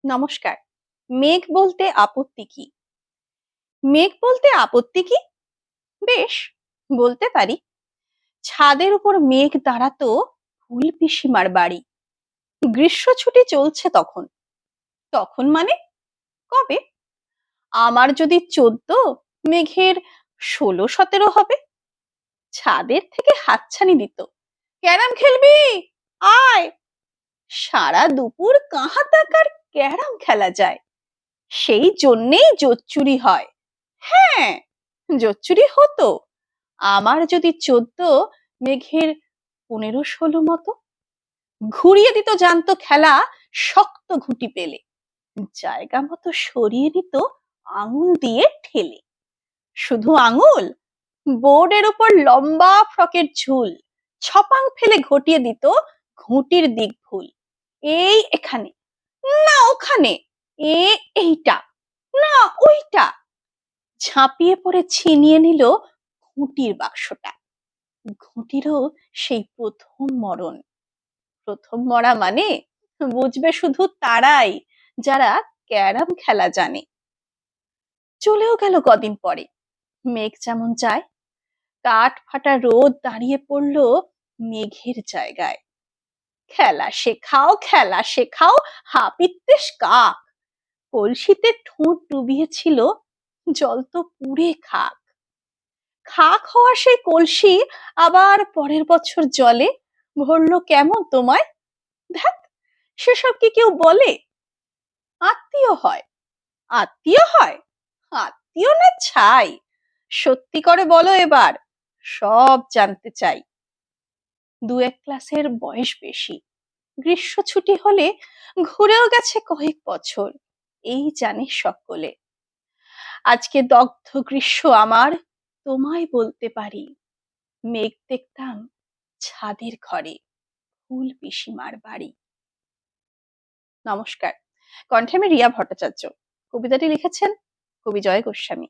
নমস্কার। মেঘ বলতে আপত্তি কি? মেঘ বলতে আপত্তি কি? বেশ, বলতে পারি। ছাদের উপর মেঘ দাঁড়াতো ফুল পিসিমার বাড়ি। গ্রীষ্ম ছুটি চলছে তখন। তখন মানে কবে? আমার যদি 14, মেঘের 16-17 হবে। ছাদের থেকে হাতছানি দিত, ক্যারাম খেলবি? আয়। সারা দুপুর কাহাতাকার ক্যারাম খেলা যায়। সেই জন্যেই জোচ্চুরি হয়। হ্যাঁ, জোচ্চুরি হতো। আমার যদি 14, মেঘের 15-16 মতো। ঘুরিয়ে দিত জানতো খেলা, শক্ত ঘুঁটি পেলে। জায়গা মতো সরিয়ে নিত আঙুল দিয়ে ঠেলে। শুধু আঙুল, বোর্ডের উপর লম্বা ফ্রকের ঝুল। ছপাং ফেলে ঘটিয়ে দিত ঘুঁটির দিক ভুল। এই এখানে, না ওখানে, এইটা, না ওইটা। ঝাঁপিয়ে পড়ে ছিনিয়ে নিল ঘুঁটির বাক্সটা। ঘুঁটিরও সেই প্রথম মরণ। প্রথম মরা মানে বুঝবে শুধু তারাই যারা ক্যারাম খেলা জানে। চলেও গেল কদিন পরে। মেঘ যেমন যায়, কাঠ ফাটা রোদ দাঁড়িয়ে পড়ল মেঘের জায়গায়। খেলা শেখাও, খেলা শেখাও, হাপিত্যেশ কাক। কলসিতে ঠোঁট ডুবিয়েছিল, জল তো পুড়ে খাক। খাক হওয়া সেই কলসি আবার পরের বছর জলে ভরলো কেমন তোমায়? ধ্যাৎ, সেসব কি কেউ বলে? আত্মীয় হয়, আত্মীয় হয়, আত্মীয় না ছাই। সত্যি করে বলো এবার, সব জানতে চাই। 2-1 ক্লাসের বয়স বেশি। গ্রীষ্ম ছুটি হলে ঘুরেও গেছে কয়েক বছর, এই জানে সকলে। আজকে দগ্ধ গ্রীষ্ম আমার, তোমায় বলতে পারি। মেঘ দেখতাম ছাদের ঘরে, ফুল পিসিমার বাড়ি। নমস্কার। কণ্ঠে আমি রিয়া ভট্টাচার্য। কবিতাটি লিখেছেন কবি জয় গোস্বামী।